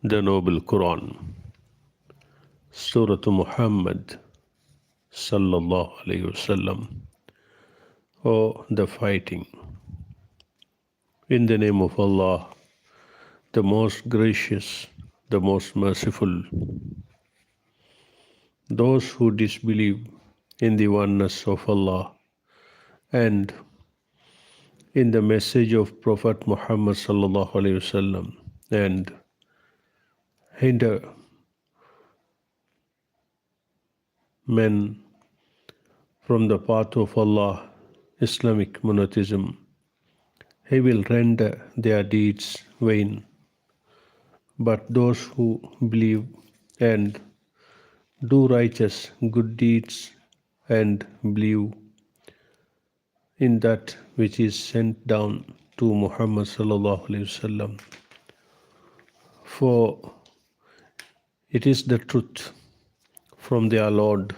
The Noble Qur'an, Surah Muhammad Sallallahu Alaihi Wasallam, or the fighting. In the name of Allah, the most gracious, the most merciful. Those who disbelieve in the oneness of Allah and in the message of Prophet Muhammad Sallallahu Alaihi Wasallam and hinder men from the path of Allah, Islamic monotheism, He will render their deeds vain. But those who believe and do righteous good deeds and believe in that which is sent down to Muhammad sallallahu alaihi wasallam, for it is the truth from their Lord.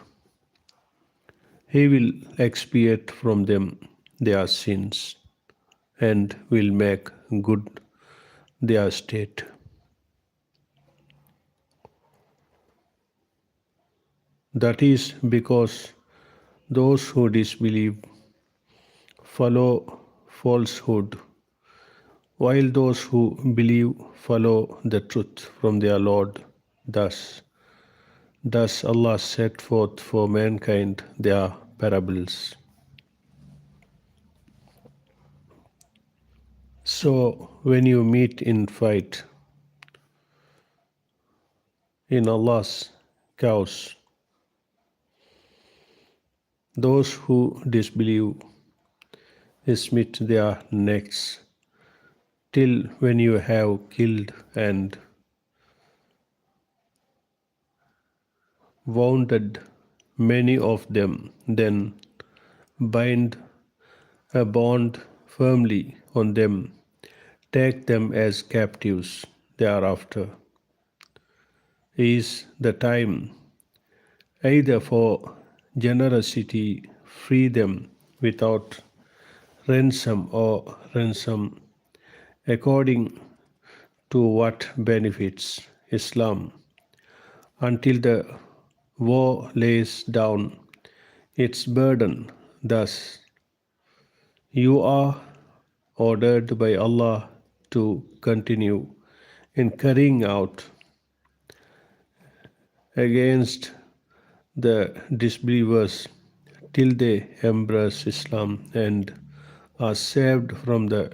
He will expiate from them their sins and will make good their state. That is because those who disbelieve follow falsehood, while those who believe follow the truth from their Lord. Thus Allah set forth for mankind their parables. So when you meet in fight in Allah's cause, those who disbelieve smite their necks till when you have killed and wounded many of them, then bind a bond firmly on them, take them as captives thereafter. Is the time either for generosity, free them without ransom or ransom according to what benefits Islam, until the war lays down its burden. Thus, you are ordered by Allah to continue in carrying out against the disbelievers till they embrace Islam and are saved from the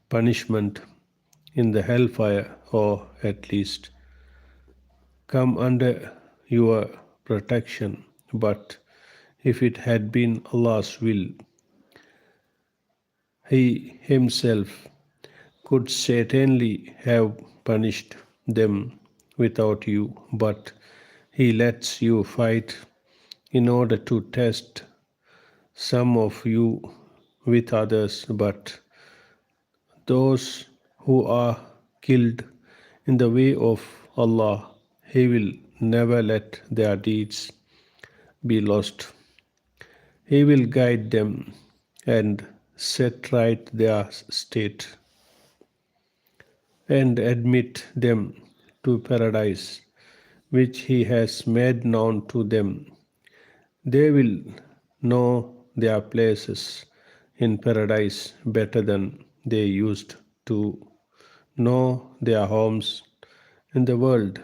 punishment in the hellfire, or at least come under your protection. But if it had been Allah's will, He Himself could certainly have punished them without you, but He lets you fight in order to test some of you with others. But those who are killed in the way of Allah, He will never let their deeds be lost. He will guide them and set right their state and admit them to paradise, which He has made known to them. They will know their places in paradise better than they used to know their homes in the world.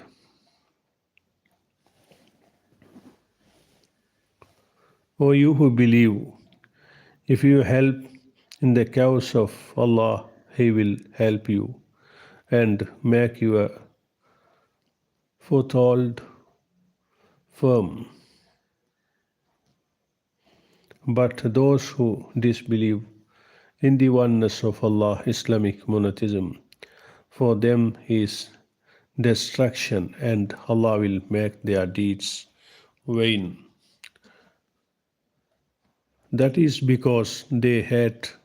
O you who believe, if you help in the cause of Allah, He will help you and make your foothold firm. But those who disbelieve in the oneness of Allah, Islamic monotheism, for them is destruction, and Allah will make their deeds vain. That is because they hate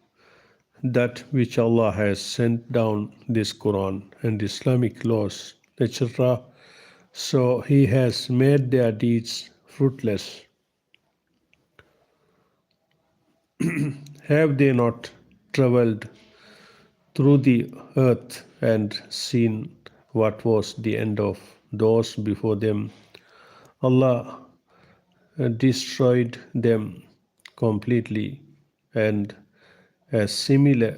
that which Allah has sent down, this Qur'an and Islamic laws, etc. So He has made their deeds fruitless. Have they not traveled through the earth and seen what was the end of those before them. Allah destroyed them completely, and a similar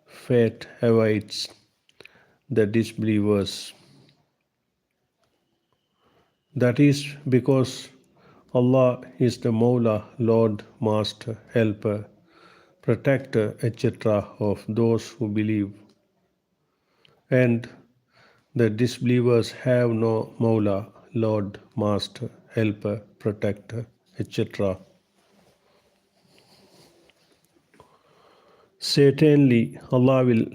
fate awaits the disbelievers. That is because Allah is the Mawla, Lord, Master, Helper, Protector, etc. of those who believe. And the disbelievers have no Mawla, Lord, Master, Helper, Protector, etc. Certainly, Allah will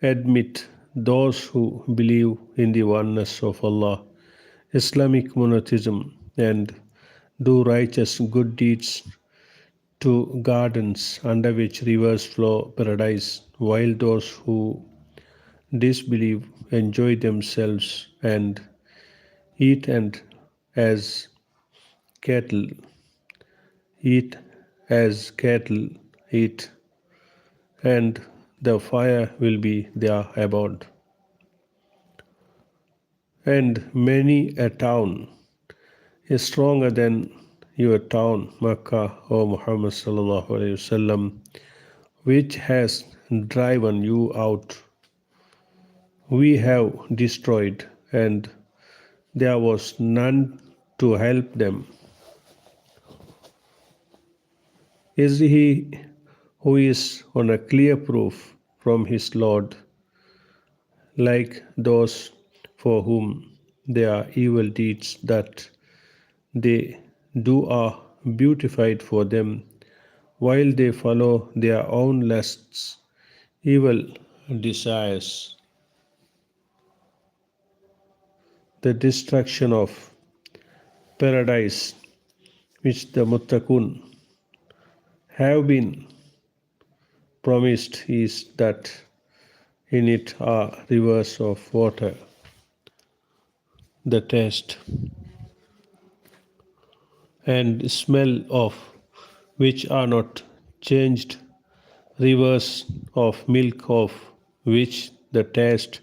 admit those who believe in the oneness of Allah, Islamic monotheism, and do righteous good deeds to gardens under which rivers flow paradise, while those who disbelieve enjoy themselves and eat and as cattle eat as cattle eat, and the fire will be their abode. And many a town is stronger than your town, Makkah, O Muhammad sallallahu alaihi wasallam, which has driven you out. We have destroyed, and there was none to help them. Is he who is on a clear proof from his Lord, like those for whom their evil deeds that they do are beautified for them, while they follow their own lusts, evil desires. The destruction of paradise which the muttaqun have been promised is that in it are rivers of water, the taste and smell of which are not changed, rivers of milk of which the taste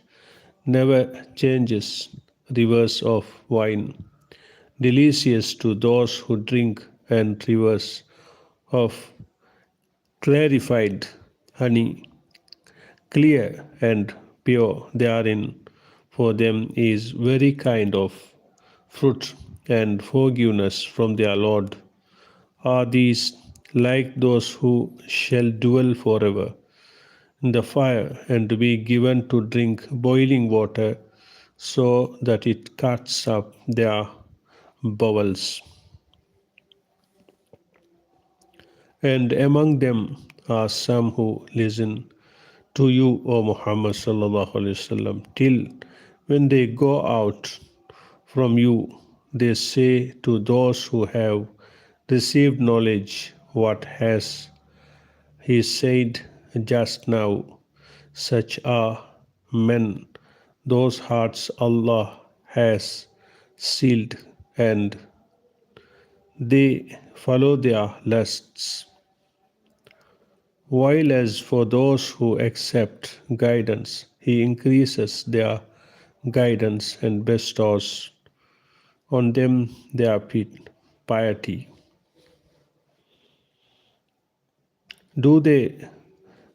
never changes, rivers of wine, delicious to those who drink, and rivers of clarified honey, clear and pure therein. For them is very kind of fruit and forgiveness from their Lord. Are these like those who shall dwell forever in the fire and be given to drink boiling water so that it cuts up their bowels? And among them are some who listen to you, O Muhammad sallallahu alaihi wasallam, till when they go out from you, they say to those who have received knowledge, what has he said just now? Such are men, those hearts Allah has sealed, and they follow their lusts. While as for those who accept guidance, He increases their guidance and bestows on them their piety. Do they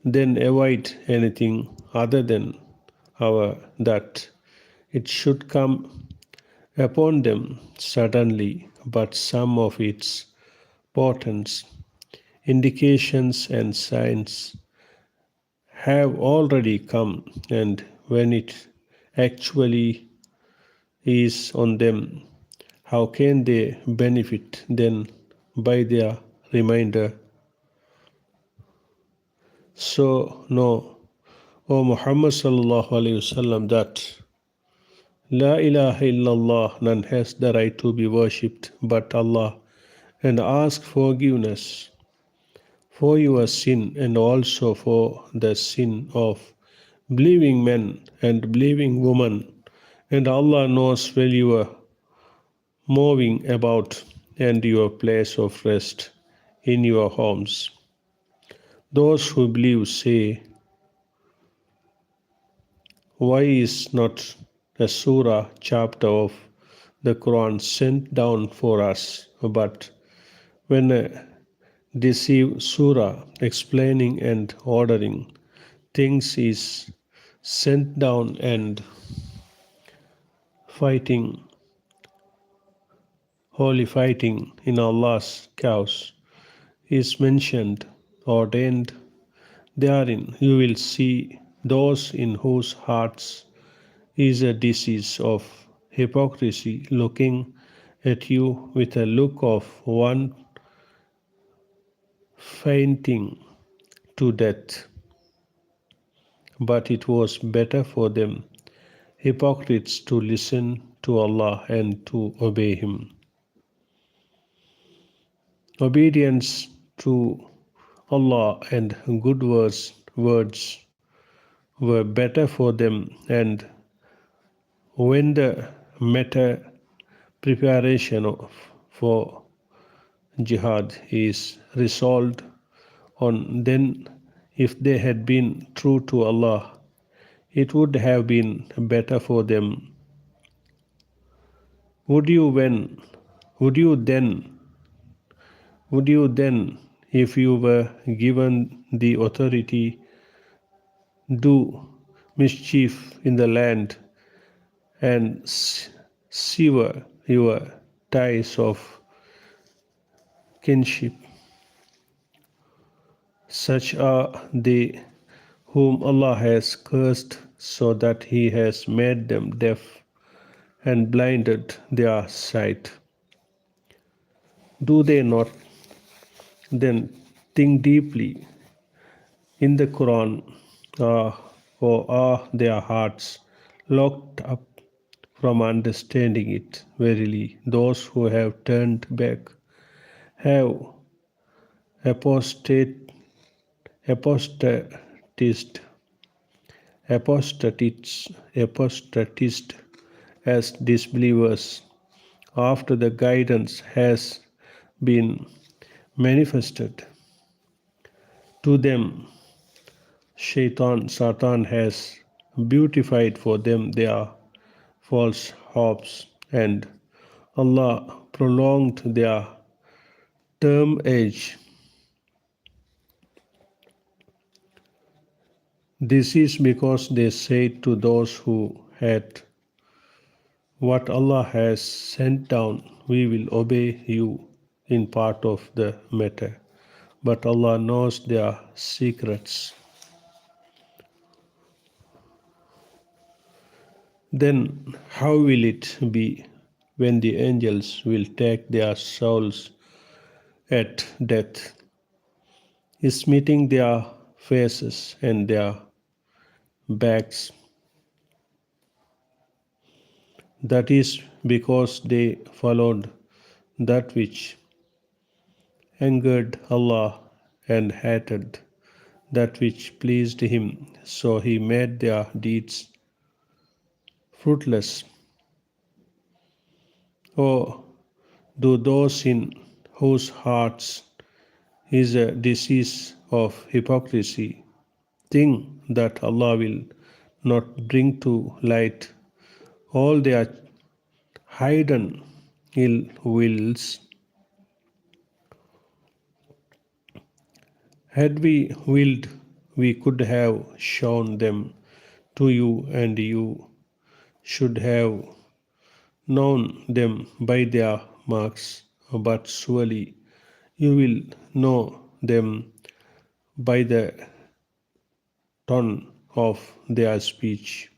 then avoid anything other than our that it should come upon them suddenly, but some of its portents, indications, and signs have already come, and when it actually is on them, how can they benefit then by their reminder? So know, O Muhammad sallallahu alaihi wasallam, that La ilaha illallah, none has the right to be worshipped but Allah, and ask forgiveness for your sin and also for the sin of believing men and believing women, and Allah knows well your moving about and your place of rest in your homes. Those who believe say, why is not a surah chapter of the Quran sent down for us. But when a deceived surah explaining and ordering things is sent down and fighting, holy fighting in Allah's cause is mentioned, ordained therein, you will see those in whose hearts is a disease of hypocrisy looking at you with a look of one fainting to death. But it was better for them, hypocrites, to listen to Allah and to obey Him. Obedience to Allah and good words were better for them, and when the matter preparation for jihad is resolved on, then if they had been true to Allah, it would have been better for them. Would you when would you then would you then, if you were given the authority, do mischief in the land and sever your ties of kinship? Such are they whom Allah has cursed, so that He has made them deaf and blinded their sight. Do they not then think deeply in the Quran, or are their hearts locked up from understanding it? Verily, those who have turned back have apostate, apostatist, apostatist as disbelievers after the guidance has been manifested to them. Satan has beautified for them their false hopes, and Allah prolonged their term age. This is because they said to those who had, what Allah has sent down, we will obey you in part of the matter. But Allah knows their secrets. Then how will it be when the angels will take their souls at death, smiting their faces and their backs? That is because they followed that which angered Allah and hated that which pleased Him, so He made their deeds fruitless. Or do those in whose hearts is a disease of hypocrisy think that Allah will not bring to light all their hidden ill wills? Had we willed, we could have shown them to you, and you should have known them by their marks. But surely you will know them by the tone of their speech.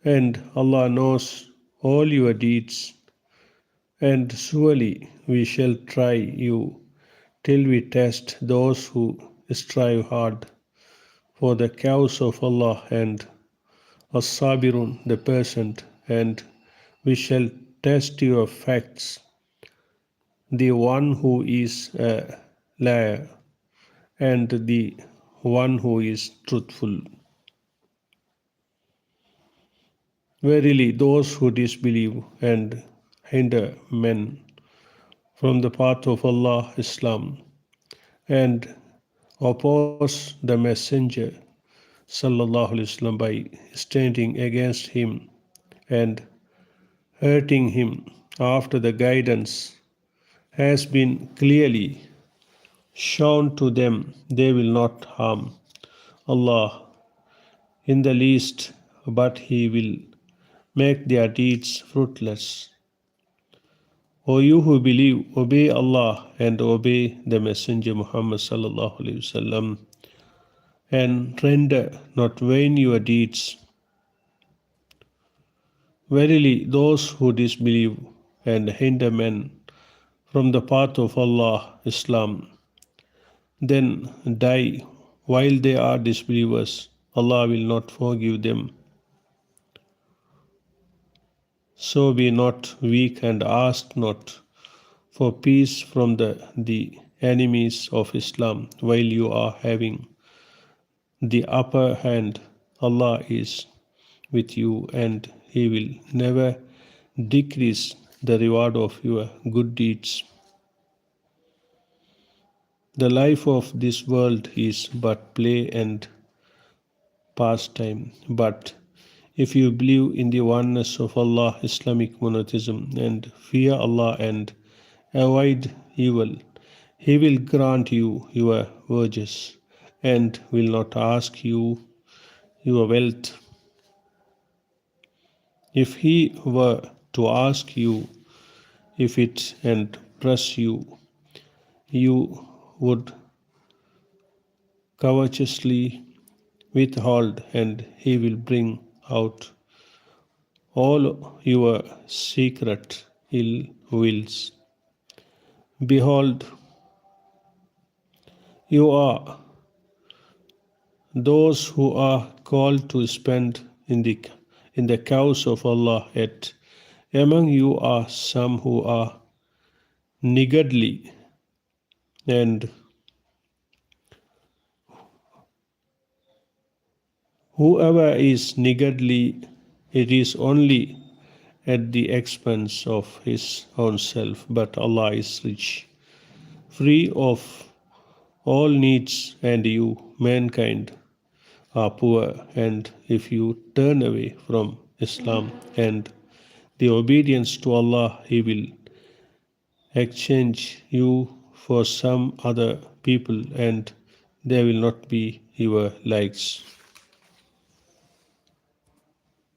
And Allah knows all your deeds, and surely we shall try you till we test those who strive hard for the cause of Allah, and as-sabirun, the patient, and we shall test your facts, the one who is a liar and the one who is truthful. Verily, those who disbelieve and hinder men from the path of Allah, Islam, and oppose the Messenger sallallahu alaihi wasallam by standing against him, and hurting him after the guidance has been clearly shown to them, they will not harm Allah in the least, but He will make their deeds fruitless. O you who believe, obey Allah and obey the Messenger Muhammad sallallahu alaihi wasallam, and render not vain your deeds. Verily, those who disbelieve and hinder men from the path of Allah, Islam, then die while they are disbelievers, Allah will not forgive them. So be not weak and ask not for peace from the enemies of Islam while you are having the upper hand. Allah is with you and He will never decrease the reward of your good deeds. The life of this world is but play and pastime, but if you believe in the oneness of Allah, Islamic monotheism, and fear Allah and avoid evil, He will grant you your wages and will not ask you your wealth. If He were to ask you if it and press you, you would covetously withhold, and He will bring out all your secret ill wills. Behold, you are those who are called to spend in the cause of Allah, yet among you are some who are niggardly, and whoever is niggardly, it is only at the expense of his own self, but Allah is rich, free of all needs, and you, mankind, are poor. And if you turn away from Islam and the obedience to Allah, He will exchange you for some other people, and they will not be your likes.